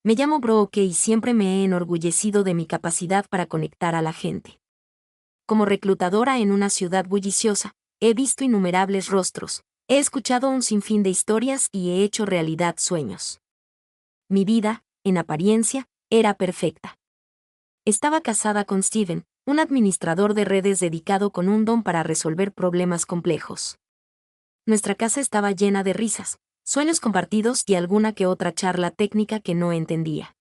Me llamo Brooke y siempre me he enorgullecido de mi capacidad para conectar a la gente. Como reclutadora en una ciudad bulliciosa, he visto innumerables rostros, he escuchado un sinfín de historias y he hecho realidad sueños. Mi vida, en apariencia, era perfecta. Estaba casada con Steven, un administrador de redes dedicado con un don para resolver problemas complejos. Nuestra casa estaba llena de risas, sueños compartidos y alguna que otra charla técnica que no entendía.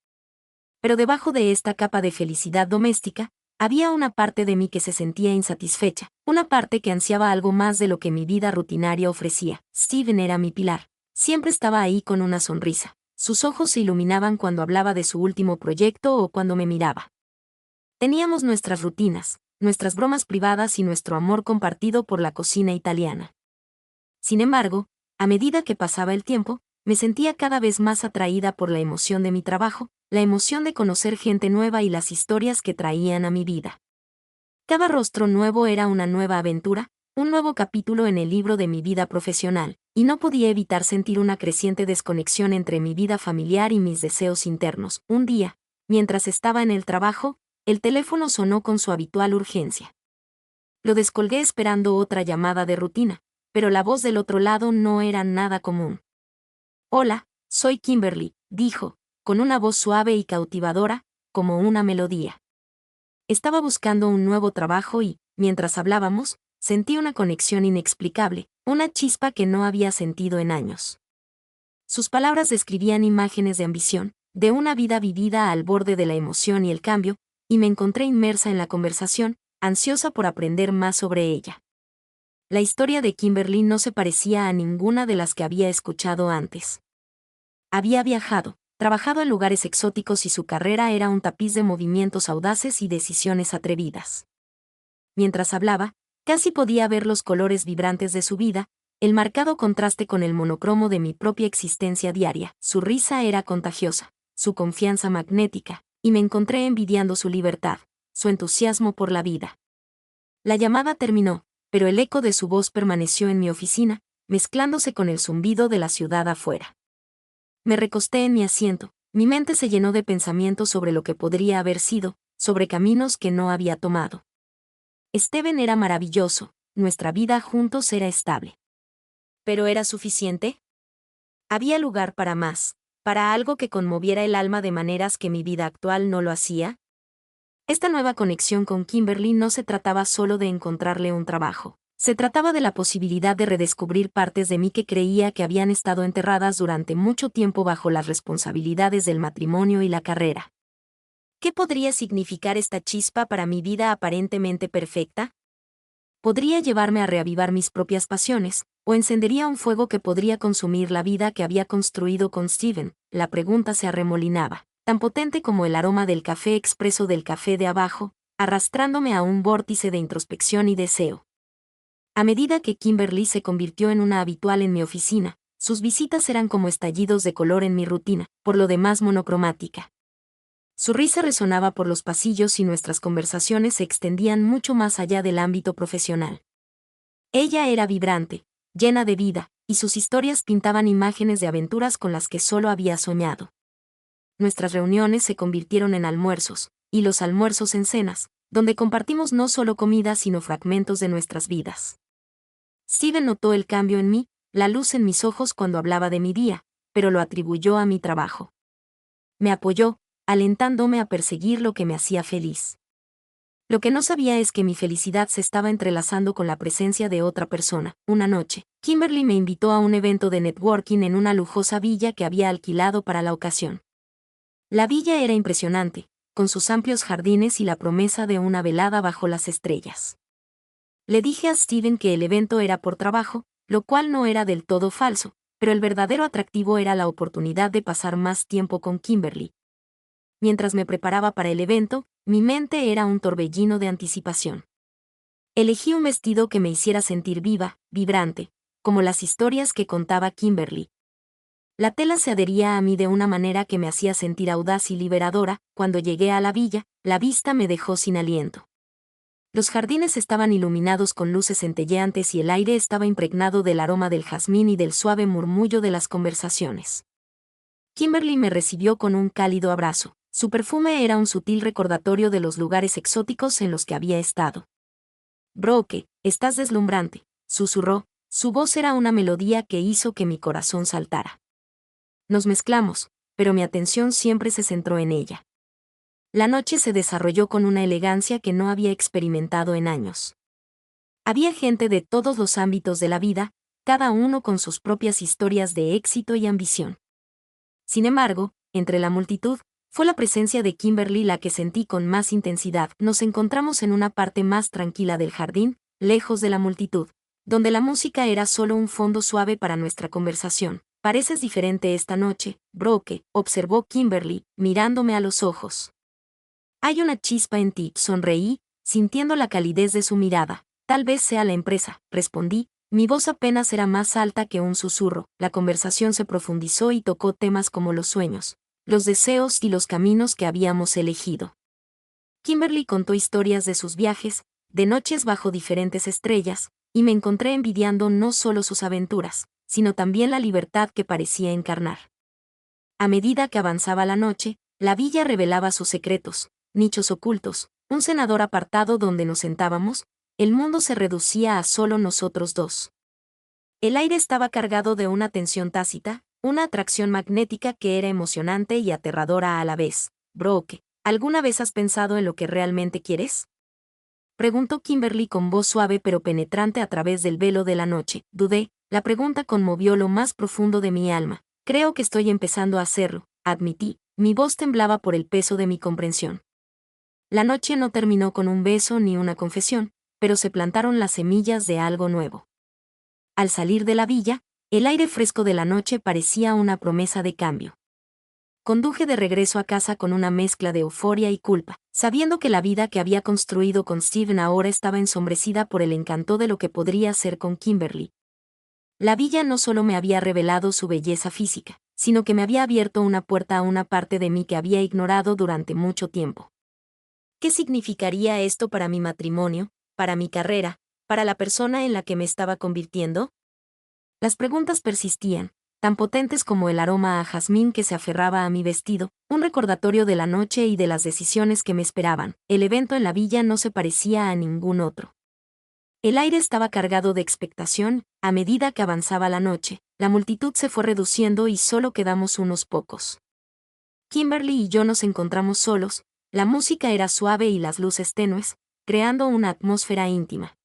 Pero debajo de esta capa de felicidad doméstica, había una parte de mí que se sentía insatisfecha, una parte que ansiaba algo más de lo que mi vida rutinaria ofrecía. Steven era mi pilar. Siempre estaba ahí con una sonrisa. Sus ojos se iluminaban cuando hablaba de su último proyecto o cuando me miraba. Teníamos nuestras rutinas, nuestras bromas privadas y nuestro amor compartido por la cocina italiana. Sin embargo, a medida que pasaba el tiempo, me sentía cada vez más atraída por la emoción de mi trabajo, la emoción de conocer gente nueva y las historias que traían a mi vida. Cada rostro nuevo era una nueva aventura, un nuevo capítulo en el libro de mi vida profesional, y no podía evitar sentir una creciente desconexión entre mi vida familiar y mis deseos internos. Un día, mientras estaba en el trabajo, el teléfono sonó con su habitual urgencia. Lo descolgué esperando otra llamada de rutina, pero la voz del otro lado no era nada común. «Hola, soy Kimberly», dijo, con una voz suave y cautivadora, como una melodía. Estaba buscando un nuevo trabajo y, mientras hablábamos, sentí una conexión inexplicable, una chispa que no había sentido en años. Sus palabras describían imágenes de ambición, de una vida vivida al borde de la emoción y el cambio, y me encontré inmersa en la conversación, ansiosa por aprender más sobre ella. La historia de Kimberly no se parecía a ninguna de las que había escuchado antes. Había viajado, trabajado en lugares exóticos y su carrera era un tapiz de movimientos audaces y decisiones atrevidas. Mientras hablaba, casi podía ver los colores vibrantes de su vida, el marcado contraste con el monocromo de mi propia existencia diaria. Su risa era contagiosa, su confianza magnética, y me encontré envidiando su libertad, su entusiasmo por la vida. La llamada terminó, pero el eco de su voz permaneció en mi oficina, mezclándose con el zumbido de la ciudad afuera. Me recosté en mi asiento, mi mente se llenó de pensamientos sobre lo que podría haber sido, sobre caminos que no había tomado. Steven era maravilloso, nuestra vida juntos era estable. ¿Pero era suficiente? ¿Había lugar para más, para algo que conmoviera el alma de maneras que mi vida actual no lo hacía? Esta nueva conexión con Kimberly no se trataba solo de encontrarle un trabajo. Se trataba de la posibilidad de redescubrir partes de mí que creía que habían estado enterradas durante mucho tiempo bajo las responsabilidades del matrimonio y la carrera. ¿Qué podría significar esta chispa para mi vida aparentemente perfecta? Podría llevarme a reavivar mis propias pasiones, o encendería un fuego que podría consumir la vida que había construido con Steven. La pregunta se arremolinaba, tan potente como el aroma del café expreso del café de abajo, arrastrándome a un vórtice de introspección y deseo. A medida que Kimberly se convirtió en una habitual en mi oficina, sus visitas eran como estallidos de color en mi rutina, por lo demás monocromática. Su risa resonaba por los pasillos y nuestras conversaciones se extendían mucho más allá del ámbito profesional. Ella era vibrante, llena de vida, y sus historias pintaban imágenes de aventuras con las que solo había soñado. Nuestras reuniones se convirtieron en almuerzos, y los almuerzos en cenas, donde compartimos no solo comida sino fragmentos de nuestras vidas. Steven notó el cambio en mí, la luz en mis ojos cuando hablaba de mi día, pero lo atribuyó a mi trabajo. Me apoyó, alentándome a perseguir lo que me hacía feliz. Lo que no sabía es que mi felicidad se estaba entrelazando con la presencia de otra persona. Una noche, Kimberly me invitó a un evento de networking en una lujosa villa que había alquilado para la ocasión. La villa era impresionante, con sus amplios jardines y la promesa de una velada bajo las estrellas. Le dije a Steven que el evento era por trabajo, lo cual no era del todo falso, pero el verdadero atractivo era la oportunidad de pasar más tiempo con Kimberly. Mientras me preparaba para el evento, mi mente era un torbellino de anticipación. Elegí un vestido que me hiciera sentir viva, vibrante, como las historias que contaba Kimberly. La tela se adhería a mí de una manera que me hacía sentir audaz y liberadora. Cuando llegué a la villa, la vista me dejó sin aliento. Los jardines estaban iluminados con luces centelleantes y el aire estaba impregnado del aroma del jazmín y del suave murmullo de las conversaciones. Kimberly me recibió con un cálido abrazo. Su perfume era un sutil recordatorio de los lugares exóticos en los que había estado. Brooke, estás deslumbrante, susurró. Su voz era una melodía que hizo que mi corazón saltara. Nos mezclamos, pero mi atención siempre se centró en ella. La noche se desarrolló con una elegancia que no había experimentado en años. Había gente de todos los ámbitos de la vida, cada uno con sus propias historias de éxito y ambición. Sin embargo, entre la multitud, fue la presencia de Kimberly la que sentí con más intensidad. Nos encontramos en una parte más tranquila del jardín, lejos de la multitud, donde la música era solo un fondo suave para nuestra conversación. Pareces diferente esta noche, Brooke, observó Kimberly, mirándome a los ojos. Hay una chispa en ti, sonreí, sintiendo la calidez de su mirada. Tal vez sea la empresa, respondí. Mi voz apenas era más alta que un susurro. La conversación se profundizó y tocó temas como los sueños, los deseos y los caminos que habíamos elegido. Kimberly contó historias de sus viajes, de noches bajo diferentes estrellas, y me encontré envidiando no solo sus aventuras, sino también la libertad que parecía encarnar. A medida que avanzaba la noche, la villa revelaba sus secretos, nichos ocultos, un cenador apartado donde nos sentábamos. El mundo se reducía a solo nosotros dos. El aire estaba cargado de una tensión tácita, una atracción magnética que era emocionante y aterradora a la vez. Brooke, ¿alguna vez has pensado en lo que realmente quieres? Preguntó Kimberly con voz suave pero penetrante a través del velo de la noche. Dudé, la pregunta conmovió lo más profundo de mi alma. Creo que estoy empezando a hacerlo, admití, mi voz temblaba por el peso de mi comprensión. La noche no terminó con un beso ni una confesión, pero se plantaron las semillas de algo nuevo. Al salir de la villa, el aire fresco de la noche parecía una promesa de cambio. Conduje de regreso a casa con una mezcla de euforia y culpa, sabiendo que la vida que había construido con Steven ahora estaba ensombrecida por el encanto de lo que podría ser con Kimberly. La villa no solo me había revelado su belleza física, sino que me había abierto una puerta a una parte de mí que había ignorado durante mucho tiempo. ¿Qué significaría esto para mi matrimonio, para mi carrera, para la persona en la que me estaba convirtiendo? Las preguntas persistían, tan potentes como el aroma a jazmín que se aferraba a mi vestido, un recordatorio de la noche y de las decisiones que me esperaban. El evento en la villa no se parecía a ningún otro. El aire estaba cargado de expectación. A medida que avanzaba la noche, la multitud se fue reduciendo y solo quedamos unos pocos. Kimberly y yo nos encontramos solos, la música era suave y las luces tenues, creando una atmósfera íntima.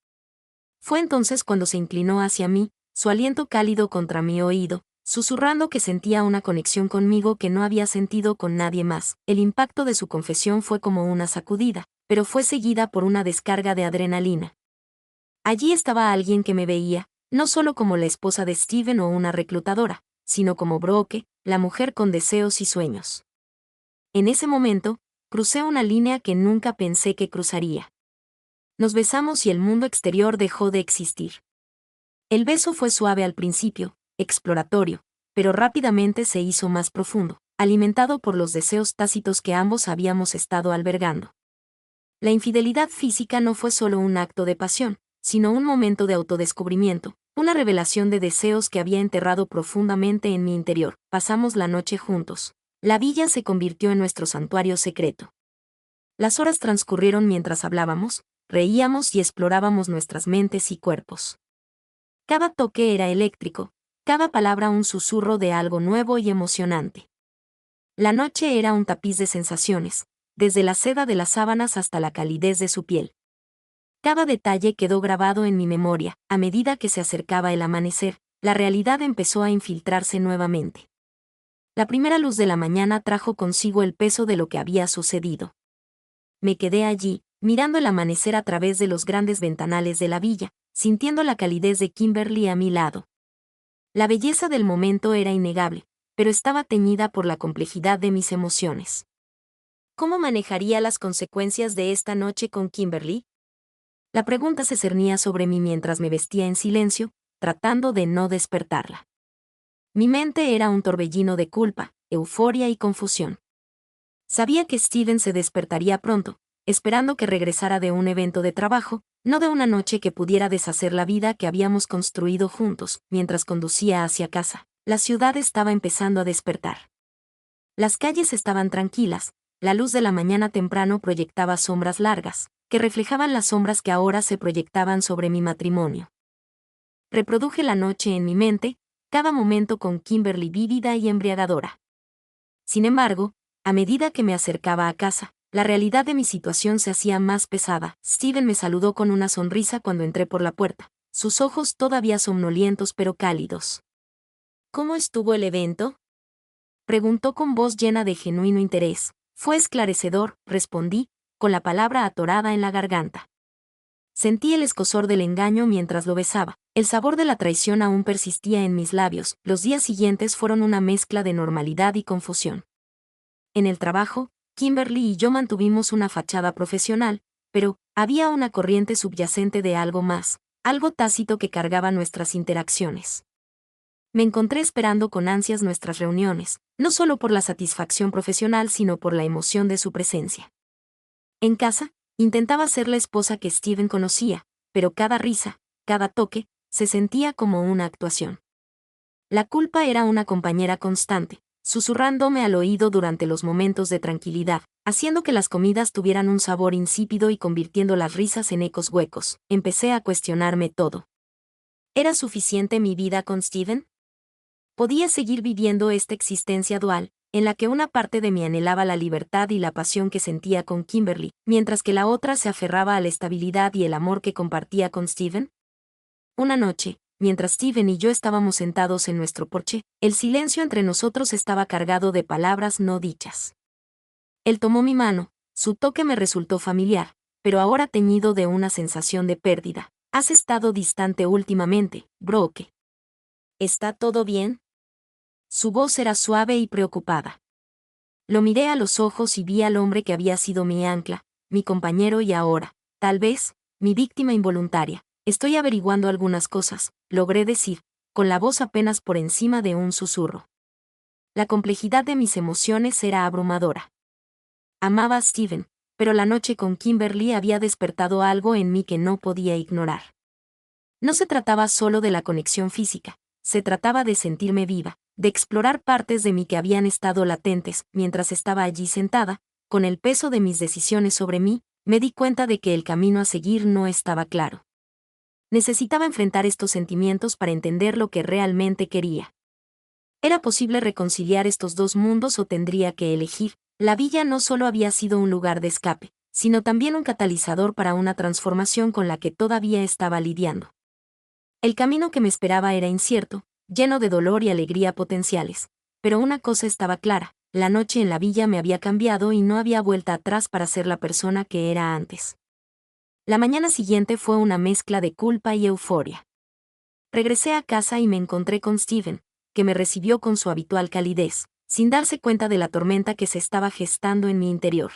Fue entonces cuando se inclinó hacia mí, su aliento cálido contra mi oído, susurrando que sentía una conexión conmigo que no había sentido con nadie más. El impacto de su confesión fue como una sacudida, pero fue seguida por una descarga de adrenalina. Allí estaba alguien que me veía, no solo como la esposa de Steven o una reclutadora, sino como Brooke, la mujer con deseos y sueños. En ese momento, crucé una línea que nunca pensé que cruzaría. Nos besamos y el mundo exterior dejó de existir. El beso fue suave al principio, exploratorio, pero rápidamente se hizo más profundo, alimentado por los deseos tácitos que ambos habíamos estado albergando. La infidelidad física no fue solo un acto de pasión, sino un momento de autodescubrimiento, una revelación de deseos que había enterrado profundamente en mi interior. Pasamos la noche juntos. La villa se convirtió en nuestro santuario secreto. Las horas transcurrieron mientras hablábamos, reíamos y explorábamos nuestras mentes y cuerpos. Cada toque era eléctrico, cada palabra un susurro de algo nuevo y emocionante. La noche era un tapiz de sensaciones, desde la seda de las sábanas hasta la calidez de su piel. Cada detalle quedó grabado en mi memoria. A medida que se acercaba el amanecer, la realidad empezó a infiltrarse nuevamente. La primera luz de la mañana trajo consigo el peso de lo que había sucedido. Me quedé allí, mirando el amanecer a través de los grandes ventanales de la villa, sintiendo la calidez de Kimberly a mi lado. La belleza del momento era innegable, pero estaba teñida por la complejidad de mis emociones. ¿Cómo manejaría las consecuencias de esta noche con Kimberly? La pregunta se cernía sobre mí mientras me vestía en silencio, tratando de no despertarla. Mi mente era un torbellino de culpa, euforia y confusión. Sabía que Steven se despertaría pronto, esperando que regresara de un evento de trabajo, no de una noche que pudiera deshacer la vida que habíamos construido juntos. Mientras conducía hacia casa, la ciudad estaba empezando a despertar. Las calles estaban tranquilas, la luz de la mañana temprano proyectaba sombras largas, que reflejaban las sombras que ahora se proyectaban sobre mi matrimonio. Reproduje la noche en mi mente, cada momento con Kimberly vívida y embriagadora. Sin embargo, a medida que me acercaba a casa, la realidad de mi situación se hacía más pesada. Steven me saludó con una sonrisa cuando entré por la puerta, sus ojos todavía somnolientos pero cálidos. ¿Cómo estuvo el evento?, preguntó con voz llena de genuino interés. Fue esclarecedor, respondí, con la palabra atorada en la garganta. Sentí el escozor del engaño mientras lo besaba. El sabor de la traición aún persistía en mis labios. Los días siguientes fueron una mezcla de normalidad y confusión. En el trabajo, Kimberly y yo mantuvimos una fachada profesional, pero había una corriente subyacente de algo más, algo tácito que cargaba nuestras interacciones. Me encontré esperando con ansias nuestras reuniones, no solo por la satisfacción profesional sino por la emoción de su presencia. En casa, intentaba ser la esposa que Steven conocía, pero cada risa, cada toque, se sentía como una actuación. La culpa era una compañera constante, susurrándome al oído durante los momentos de tranquilidad, haciendo que las comidas tuvieran un sabor insípido y convirtiendo las risas en ecos huecos. Empecé a cuestionarme todo. ¿Era suficiente mi vida con Steven? ¿Podía seguir viviendo esta existencia dual, en la que una parte de mí anhelaba la libertad y la pasión que sentía con Kimberly, mientras que la otra se aferraba a la estabilidad y el amor que compartía con Steven? Una noche, mientras Steven y yo estábamos sentados en nuestro porche, el silencio entre nosotros estaba cargado de palabras no dichas. Él tomó mi mano, su toque me resultó familiar, pero ahora teñido de una sensación de pérdida. ¿Has estado distante últimamente, Brooke? ¿Está todo bien? Su voz era suave y preocupada. Lo miré a los ojos y vi al hombre que había sido mi ancla, mi compañero y ahora, tal vez, mi víctima involuntaria. Estoy averiguando algunas cosas, logré decir, con la voz apenas por encima de un susurro. La complejidad de mis emociones era abrumadora. Amaba a Steven, pero la noche con Kimberly había despertado algo en mí que no podía ignorar. No se trataba solo de la conexión física, se trataba de sentirme viva, de explorar partes de mí que habían estado latentes. Mientras estaba allí sentada, con el peso de mis decisiones sobre mí, me di cuenta de que el camino a seguir no estaba claro. Necesitaba enfrentar estos sentimientos para entender lo que realmente quería. ¿Era posible reconciliar estos dos mundos o tendría que elegir? La villa no solo había sido un lugar de escape, sino también un catalizador para una transformación con la que todavía estaba lidiando. El camino que me esperaba era incierto, lleno de dolor y alegría potenciales, pero una cosa estaba clara: la noche en la villa me había cambiado y no había vuelta atrás para ser la persona que era antes. La mañana siguiente fue una mezcla de culpa y euforia. Regresé a casa y me encontré con Steven, que me recibió con su habitual calidez, sin darse cuenta de la tormenta que se estaba gestando en mi interior.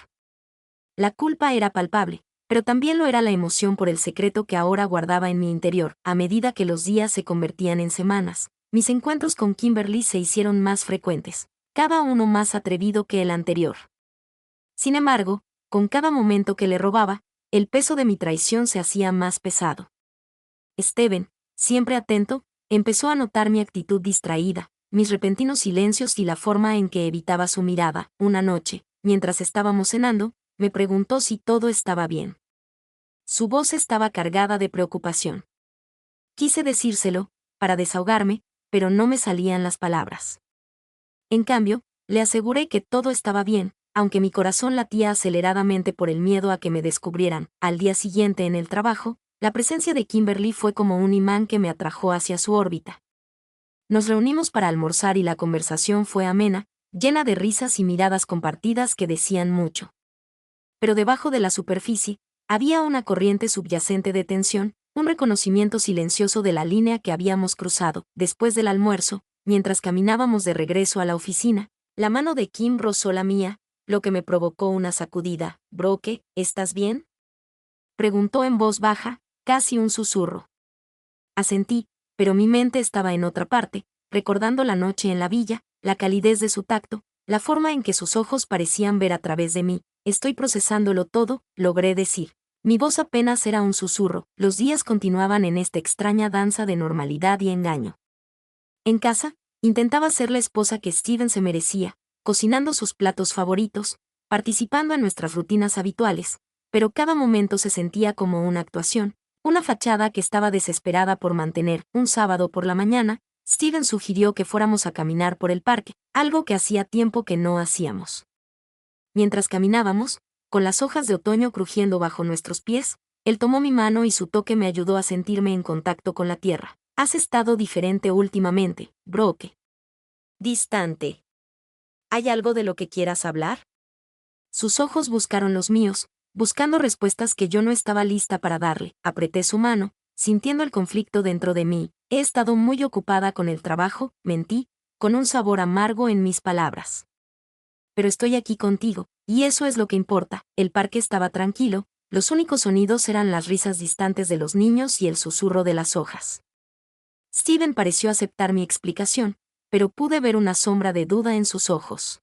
La culpa era palpable, pero también lo era la emoción por el secreto que ahora guardaba en mi interior. A medida que los días se convertían en semanas, mis encuentros con Kimberly se hicieron más frecuentes, cada uno más atrevido que el anterior. Sin embargo, con cada momento que le robaba, el peso de mi traición se hacía más pesado. Steven, siempre atento, empezó a notar mi actitud distraída, mis repentinos silencios y la forma en que evitaba su mirada. Una noche, mientras estábamos cenando, me preguntó si todo estaba bien. Su voz estaba cargada de preocupación. Quise decírselo, para desahogarme, pero no me salían las palabras. En cambio, le aseguré que todo estaba bien, aunque mi corazón latía aceleradamente por el miedo a que me descubrieran. Al día siguiente en el trabajo, la presencia de Kimberly fue como un imán que me atrajo hacia su órbita. Nos reunimos para almorzar y la conversación fue amena, llena de risas y miradas compartidas que decían mucho. Pero debajo de la superficie, había una corriente subyacente de tensión, un reconocimiento silencioso de la línea que habíamos cruzado. Después del almuerzo, mientras caminábamos de regreso a la oficina, la mano de Kim rozó la mía, lo que me provocó una sacudida. «Brooke, ¿estás bien?», preguntó en voz baja, casi un susurro. Asentí, pero mi mente estaba en otra parte, recordando la noche en la villa, la calidez de su tacto, la forma en que sus ojos parecían ver a través de mí. «Estoy procesándolo todo», logré decir. Mi voz apenas era un susurro. Los días continuaban en esta extraña danza de normalidad y engaño. En casa, intentaba ser la esposa que Steven se merecía, cocinando sus platos favoritos, participando en nuestras rutinas habituales, pero cada momento se sentía como una actuación, una fachada que estaba desesperada por mantener. Un sábado por la mañana, Steven sugirió que fuéramos a caminar por el parque, algo que hacía tiempo que no hacíamos. Mientras caminábamos, con las hojas de otoño crujiendo bajo nuestros pies, él tomó mi mano y su toque me ayudó a sentirme en contacto con la tierra. Has estado diferente últimamente, Brooke. Distante. ¿Hay algo de lo que quieras hablar? Sus ojos buscaron los míos, buscando respuestas que yo no estaba lista para darle. Apreté su mano, sintiendo el conflicto dentro de mí. He estado muy ocupada con el trabajo, mentí, con un sabor amargo en mis palabras. Pero estoy aquí contigo, y eso es lo que importa. El parque estaba tranquilo, los únicos sonidos eran las risas distantes de los niños y el susurro de las hojas. Steven pareció aceptar mi explicación, pero pude ver una sombra de duda en sus ojos.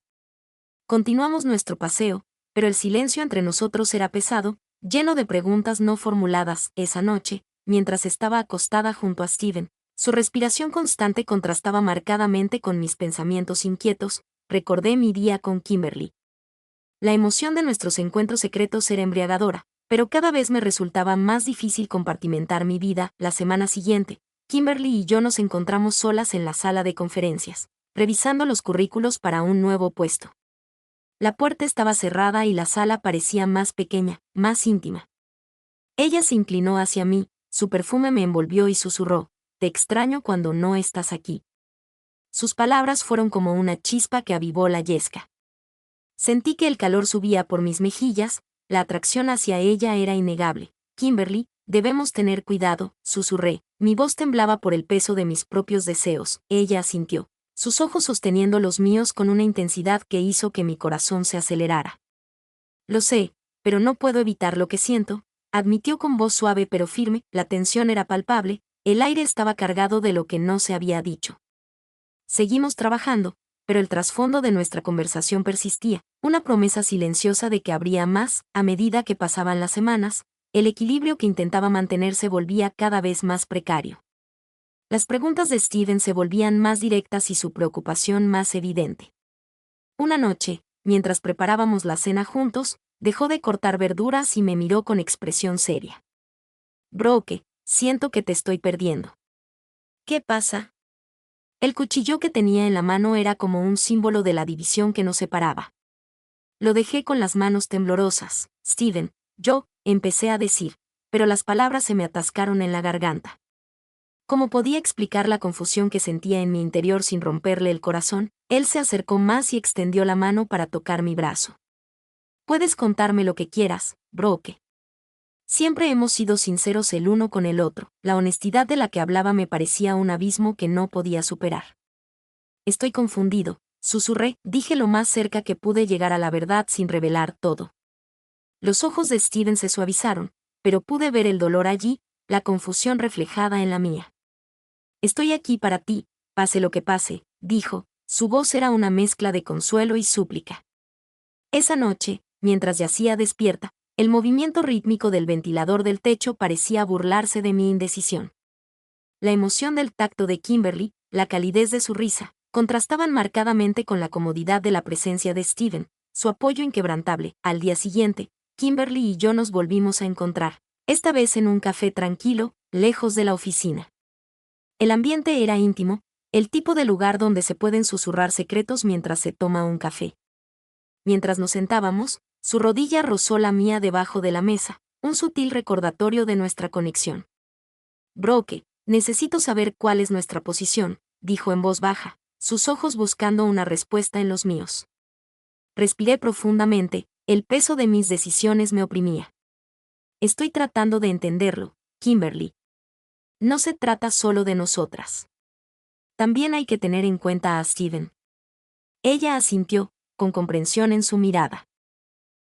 Continuamos nuestro paseo, pero el silencio entre nosotros era pesado, lleno de preguntas no formuladas. Esa noche, mientras estaba acostada junto a Steven, su respiración constante contrastaba marcadamente con mis pensamientos inquietos. Recordé mi día con Kimberly. La emoción de nuestros encuentros secretos era embriagadora, pero cada vez me resultaba más difícil compartimentar mi vida. La semana siguiente, Kimberly y yo nos encontramos solas en la sala de conferencias, revisando los currículos para un nuevo puesto. La puerta estaba cerrada y la sala parecía más pequeña, más íntima. Ella se inclinó hacia mí, su perfume me envolvió y susurró: «Te extraño cuando no estás aquí». Sus palabras fueron como una chispa que avivó la yesca. Sentí que el calor subía por mis mejillas, la atracción hacia ella era innegable. «Kimberly, debemos tener cuidado», susurré. Mi voz temblaba por el peso de mis propios deseos. Ella asintió, sus ojos sosteniendo los míos con una intensidad que hizo que mi corazón se acelerara. «Lo sé, pero no puedo evitar lo que siento», admitió con voz suave pero firme. La tensión era palpable, el aire estaba cargado de lo que no se había dicho. Seguimos trabajando, pero el trasfondo de nuestra conversación persistía, una promesa silenciosa de que habría más. A medida que pasaban las semanas, el equilibrio que intentaba mantener se volvía cada vez más precario. Las preguntas de Steven se volvían más directas y su preocupación más evidente. Una noche, mientras preparábamos la cena juntos, dejó de cortar verduras y me miró con expresión seria. «Brooke, siento que te estoy perdiendo». «¿Qué pasa?» El cuchillo que tenía en la mano era como un símbolo de la división que nos separaba. Lo dejé con las manos temblorosas. «Steven, empecé a decir, pero las palabras se me atascaron en la garganta. Como podía explicar la confusión que sentía en mi interior sin romperle el corazón? Él se acercó más y extendió la mano para tocar mi brazo. «Puedes contarme lo que quieras, Brooke. Siempre hemos sido sinceros el uno con el otro». La honestidad de la que hablaba me parecía un abismo que no podía superar. «Estoy confundido», susurré, dije lo más cerca que pude llegar a la verdad sin revelar todo. Los ojos de Steven se suavizaron, pero pude ver el dolor allí, la confusión reflejada en la mía. «Estoy aquí para ti, pase lo que pase», dijo, su voz era una mezcla de consuelo y súplica. Esa noche, mientras yacía despierta, el movimiento rítmico del ventilador del techo parecía burlarse de mi indecisión. La emoción del tacto de Kimberly, la calidez de su risa, contrastaban marcadamente con la comodidad de la presencia de Steven, su apoyo inquebrantable. Al día siguiente, Kimberly y yo nos volvimos a encontrar, esta vez en un café tranquilo, lejos de la oficina. El ambiente era íntimo, el tipo de lugar donde se pueden susurrar secretos mientras se toma un café. Mientras nos sentábamos, su rodilla rozó la mía debajo de la mesa, un sutil recordatorio de nuestra conexión. «Brooke, necesito saber cuál es nuestra posición», dijo en voz baja, sus ojos buscando una respuesta en los míos. Respiré profundamente, el peso de mis decisiones me oprimía. «Estoy tratando de entenderlo, Kimberly. No se trata solo de nosotras. También hay que tener en cuenta a Steven». Ella asintió, con comprensión en su mirada.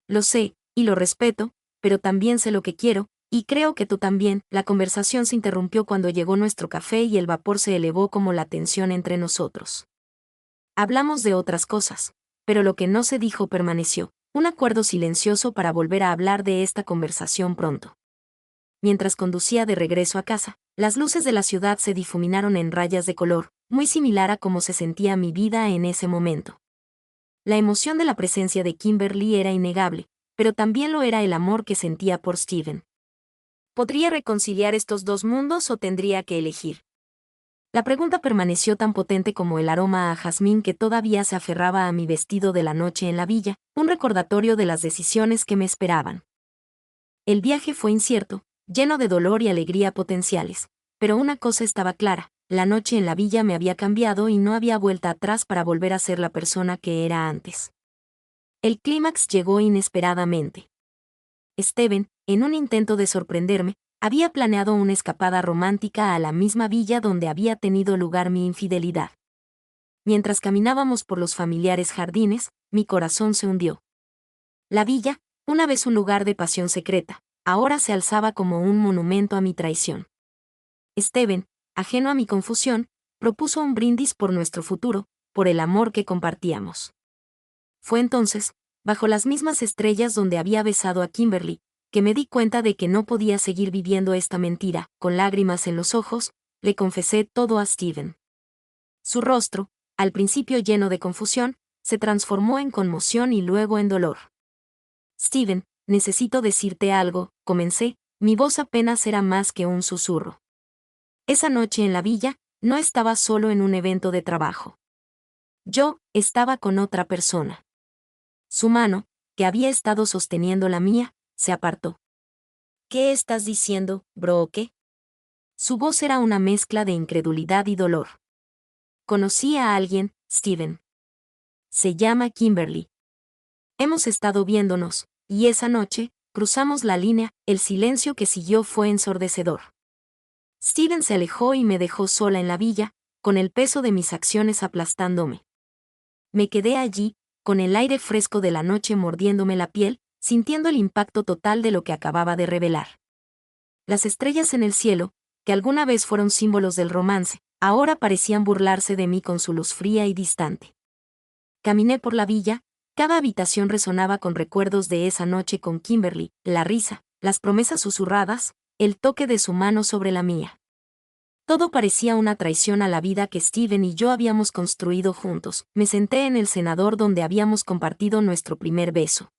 «Lo sé, y lo respeto, pero también sé lo que quiero, y creo que tú también». La conversación se interrumpió cuando llegó nuestro café y el vapor se elevó como la tensión entre nosotros. Hablamos de otras cosas, pero lo que no se dijo permaneció, un acuerdo silencioso para volver a hablar de esta conversación pronto. Mientras conducía de regreso a casa, las luces de la ciudad se difuminaron en rayas de color, muy similar a cómo se sentía mi vida en ese momento. La emoción de la presencia de Kimberly era innegable, pero también lo era el amor que sentía por Steven. ¿Podría reconciliar estos dos mundos o tendría que elegir? La pregunta permaneció tan potente como el aroma a jazmín que todavía se aferraba a mi vestido de la noche en la villa, un recordatorio de las decisiones que me esperaban. El viaje fue incierto, lleno de dolor y alegría potenciales, pero una cosa estaba clara: la noche en la villa me había cambiado y no había vuelta atrás para volver a ser la persona que era antes. El clímax llegó inesperadamente. Steven, en un intento de sorprenderme, había planeado una escapada romántica a la misma villa donde había tenido lugar mi infidelidad. Mientras caminábamos por los familiares jardines, mi corazón se hundió. La villa, una vez un lugar de pasión secreta, ahora se alzaba como un monumento a mi traición. Steven, ajeno a mi confusión, propuso un brindis por nuestro futuro, por el amor que compartíamos. Fue entonces, bajo las mismas estrellas donde había besado a Kimberly, que me di cuenta de que no podía seguir viviendo esta mentira. Con lágrimas en los ojos, le confesé todo a Steven. Su rostro, al principio lleno de confusión, se transformó en conmoción y luego en dolor. Steven, necesito decirte algo, comencé, mi voz apenas era más que un susurro. Esa noche en la villa, no estaba solo en un evento de trabajo. Yo estaba con otra persona. Su mano, que había estado sosteniendo la mía, se apartó. ¿Qué estás diciendo, Brooke? Su voz era una mezcla de incredulidad y dolor. Conocí a alguien, Steven. Se llama Kimberly. Hemos estado viéndonos, y esa noche, cruzamos la línea. El silencio que siguió fue ensordecedor. Steven se alejó y me dejó sola en la villa, con el peso de mis acciones aplastándome. Me quedé allí, con el aire fresco de la noche mordiéndome la piel, sintiendo el impacto total de lo que acababa de revelar. Las estrellas en el cielo, que alguna vez fueron símbolos del romance, ahora parecían burlarse de mí con su luz fría y distante. Caminé por la villa, cada habitación resonaba con recuerdos de esa noche con Kimberly, la risa, las promesas susurradas, el toque de su mano sobre la mía. Todo parecía una traición a la vida que Steven y yo habíamos construido juntos. Me senté en el cenador donde habíamos compartido nuestro primer beso.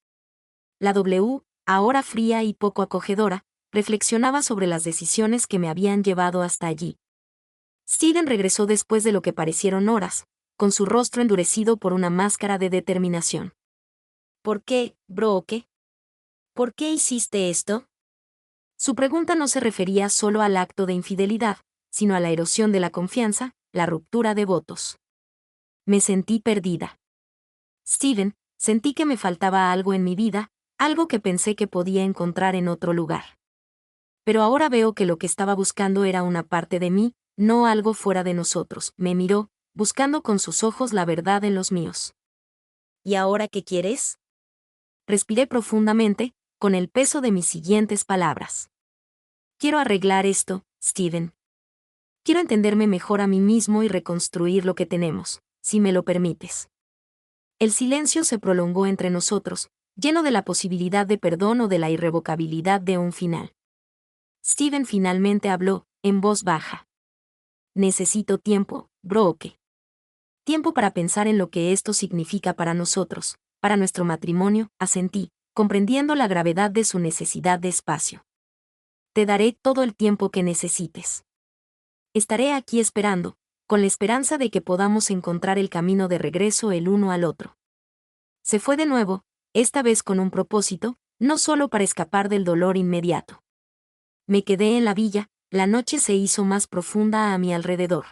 La W, ahora fría y poco acogedora, reflexionaba sobre las decisiones que me habían llevado hasta allí. Steven regresó después de lo que parecieron horas, con su rostro endurecido por una máscara de determinación. ¿Por qué, Brooke? ¿Por qué hiciste esto? Su pregunta no se refería solo al acto de infidelidad, sino a la erosión de la confianza, la ruptura de votos. Me sentí perdida. Steven, sentí que me faltaba algo en mi vida, algo que pensé que podía encontrar en otro lugar. Pero ahora veo que lo que estaba buscando era una parte de mí, no algo fuera de nosotros. Me miró, buscando con sus ojos la verdad en los míos. ¿Y ahora qué quieres? Respiré profundamente, con el peso de mis siguientes palabras. Quiero arreglar esto, Steven. Quiero entenderme mejor a mí mismo y reconstruir lo que tenemos, si me lo permites. El silencio se prolongó entre nosotros, lleno de la posibilidad de perdón o de la irrevocabilidad de un final. Steven finalmente habló, en voz baja. Necesito tiempo, Brooke. Tiempo para pensar en lo que esto significa para nosotros, para nuestro matrimonio, asentí, comprendiendo la gravedad de su necesidad de espacio. Te daré todo el tiempo que necesites. Estaré aquí esperando, con la esperanza de que podamos encontrar el camino de regreso el uno al otro. Se fue de nuevo, esta vez con un propósito, no solo para escapar del dolor inmediato. Me quedé en la villa, la noche se hizo más profunda a mi alrededor.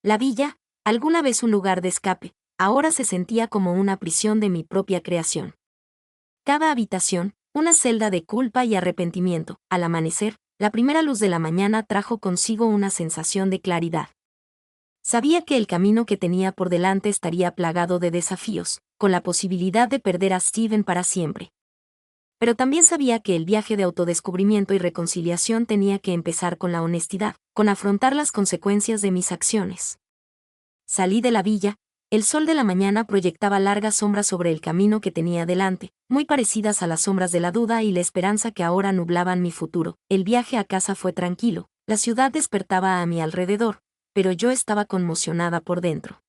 La villa, alguna vez un lugar de escape, ahora se sentía como una prisión de mi propia creación. Cada habitación, una celda de culpa y arrepentimiento. Al amanecer, la primera luz de la mañana trajo consigo una sensación de claridad. Sabía que el camino que tenía por delante estaría plagado de desafíos, con la posibilidad de perder a Steven para siempre. Pero también sabía que el viaje de autodescubrimiento y reconciliación tenía que empezar con la honestidad, con afrontar las consecuencias de mis acciones. Salí de la villa, el sol de la mañana proyectaba largas sombras sobre el camino que tenía delante, muy parecidas a las sombras de la duda y la esperanza que ahora nublaban mi futuro. El viaje a casa fue tranquilo, la ciudad despertaba a mi alrededor, pero yo estaba conmocionada por dentro.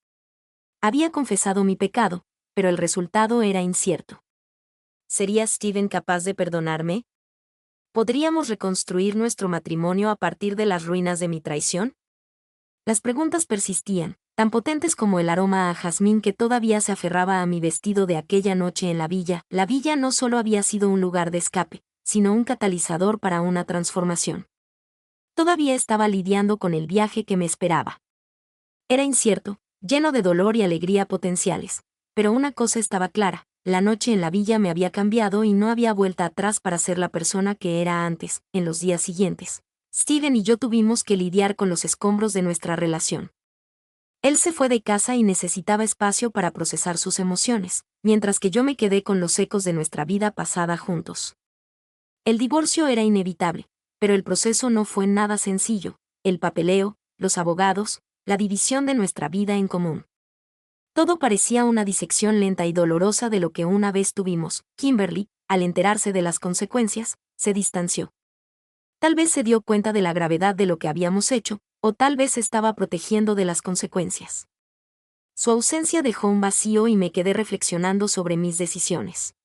Había confesado mi pecado, pero el resultado era incierto. ¿Sería Steven capaz de perdonarme? ¿Podríamos reconstruir nuestro matrimonio a partir de las ruinas de mi traición? Las preguntas persistían, tan potentes como el aroma a jazmín que todavía se aferraba a mi vestido de aquella noche en la villa. La villa no solo había sido un lugar de escape, sino un catalizador para una transformación. Todavía estaba lidiando con el viaje que me esperaba. Era incierto, lleno de dolor y alegría potenciales, pero una cosa estaba clara: la noche en la villa me había cambiado y no había vuelta atrás para ser la persona que era antes. En los días siguientes, Steven y yo tuvimos que lidiar con los escombros de nuestra relación. Él se fue de casa y necesitaba espacio para procesar sus emociones, mientras que yo me quedé con los ecos de nuestra vida pasada juntos. El divorcio era inevitable, pero el proceso no fue nada sencillo: el papeleo, los abogados, la división de nuestra vida en común. Todo parecía una disección lenta y dolorosa de lo que una vez tuvimos. Kimberly, al enterarse de las consecuencias, se distanció. Tal vez se dio cuenta de la gravedad de lo que habíamos hecho, o tal vez estaba protegiendo de las consecuencias. Su ausencia dejó un vacío y me quedé reflexionando sobre mis decisiones.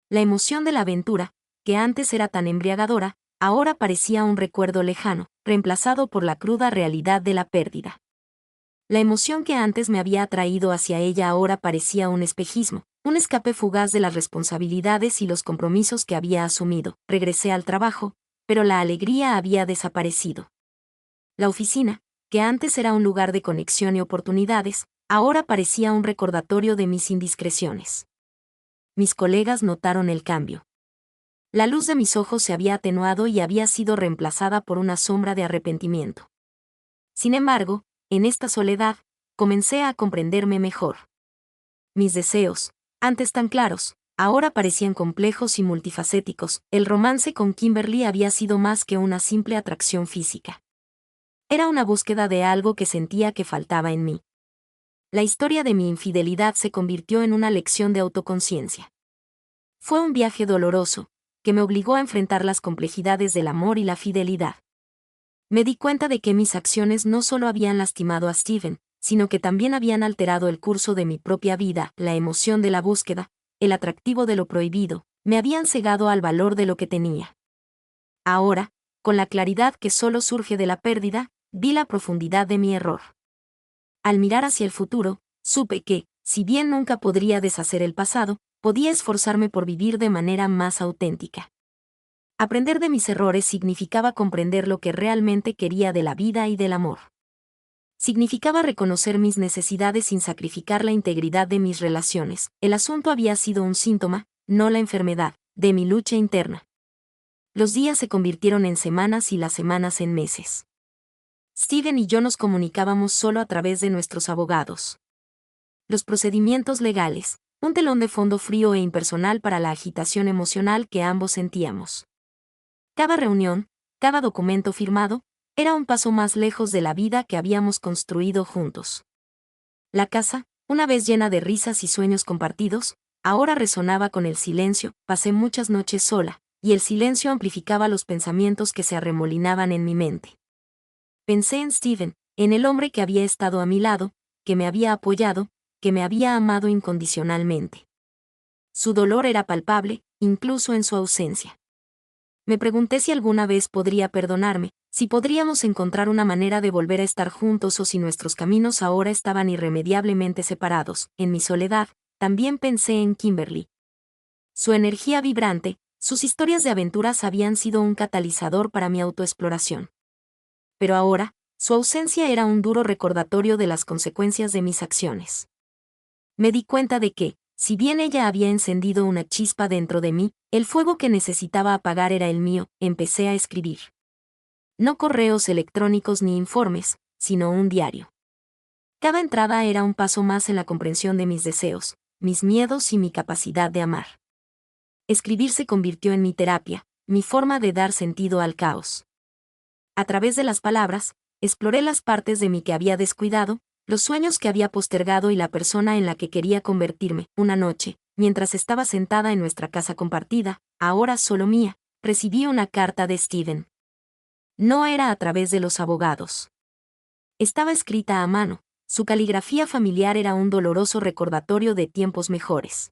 La emoción de la aventura, que antes era tan embriagadora, ahora parecía un recuerdo lejano, reemplazado por la cruda realidad de la pérdida. La emoción que antes me había atraído hacia ella ahora parecía un espejismo, un escape fugaz de las responsabilidades y los compromisos que había asumido. Regresé al trabajo, pero la alegría había desaparecido. La oficina, que antes era un lugar de conexión y oportunidades, ahora parecía un recordatorio de mis indiscreciones. Mis colegas notaron el cambio. La luz de mis ojos se había atenuado y había sido reemplazada por una sombra de arrepentimiento. Sin embargo, en esta soledad, comencé a comprenderme mejor. Mis deseos, antes tan claros, ahora parecían complejos y multifacéticos. El romance con Kimberly había sido más que una simple atracción física. Era una búsqueda de algo que sentía que faltaba en mí. La historia de mi infidelidad se convirtió en una lección de autoconciencia. Fue un viaje doloroso, que me obligó a enfrentar las complejidades del amor y la fidelidad. Me di cuenta de que mis acciones no solo habían lastimado a Steven, sino que también habían alterado el curso de mi propia vida. La emoción de la búsqueda, el atractivo de lo prohibido, me habían cegado al valor de lo que tenía. Ahora, con la claridad que solo surge de la pérdida, vi la profundidad de mi error. Al mirar hacia el futuro, supe que, si bien nunca podría deshacer el pasado, podía esforzarme por vivir de manera más auténtica. Aprender de mis errores significaba comprender lo que realmente quería de la vida y del amor. Significaba reconocer mis necesidades sin sacrificar la integridad de mis relaciones. El asunto había sido un síntoma, no la enfermedad, de mi lucha interna. Los días se convirtieron en semanas y las semanas en meses. Steven y yo nos comunicábamos solo a través de nuestros abogados. Los procedimientos legales, un telón de fondo frío e impersonal para la agitación emocional que ambos sentíamos. Cada reunión, cada documento firmado, era un paso más lejos de la vida que habíamos construido juntos. La casa, una vez llena de risas y sueños compartidos, ahora resonaba con el silencio. Pasé muchas noches sola, y el silencio amplificaba los pensamientos que se arremolinaban en mi mente. Pensé en Steven, en el hombre que había estado a mi lado, que me había apoyado, que me había amado incondicionalmente. Su dolor era palpable, incluso en su ausencia. Me pregunté si alguna vez podría perdonarme, si podríamos encontrar una manera de volver a estar juntos o si nuestros caminos ahora estaban irremediablemente separados. En mi soledad, también pensé en Kimberly. Su energía vibrante, sus historias de aventuras habían sido un catalizador para mi autoexploración. Pero ahora, su ausencia era un duro recordatorio de las consecuencias de mis acciones. Me di cuenta de que, si bien ella había encendido una chispa dentro de mí, el fuego que necesitaba apagar era el mío. Empecé a escribir. No correos electrónicos ni informes, sino un diario. Cada entrada era un paso más en la comprensión de mis deseos, mis miedos y mi capacidad de amar. Escribir se convirtió en mi terapia, mi forma de dar sentido al caos. A través de las palabras, exploré las partes de mí que había descuidado, los sueños que había postergado y la persona en la que quería convertirme. Una noche, mientras estaba sentada en nuestra casa compartida, ahora solo mía, recibí una carta de Steven. No era a través de los abogados. Estaba escrita a mano, Su caligrafía familiar era un doloroso recordatorio de tiempos mejores.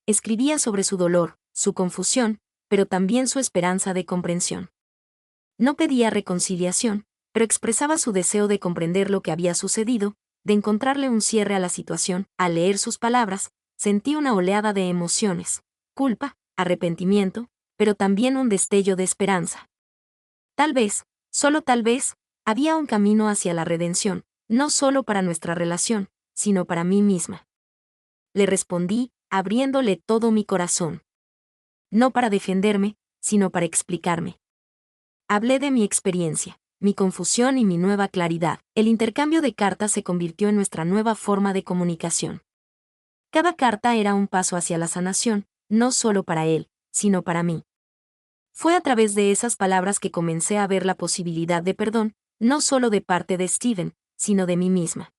Escribía sobre su dolor, su confusión, pero también su esperanza de comprensión. No pedía reconciliación, pero expresaba su deseo de comprender lo que había sucedido, de encontrarle un cierre a la situación. Al leer sus palabras, sentí una oleada de emociones, culpa, arrepentimiento, pero también un destello de esperanza. Tal vez, solo tal vez, había un camino hacia la redención, no solo para nuestra relación, sino para mí misma. Le respondí, abriéndole todo mi corazón. No para defenderme, sino para explicarme. Hablé de mi experiencia, mi confusión y mi nueva claridad. El intercambio de cartas se convirtió en nuestra nueva forma de comunicación. Cada carta era un paso hacia la sanación, no solo para él, sino para mí. Fue a través de esas palabras que comencé a ver la posibilidad de perdón, no solo de parte de Steven, sino de mí misma.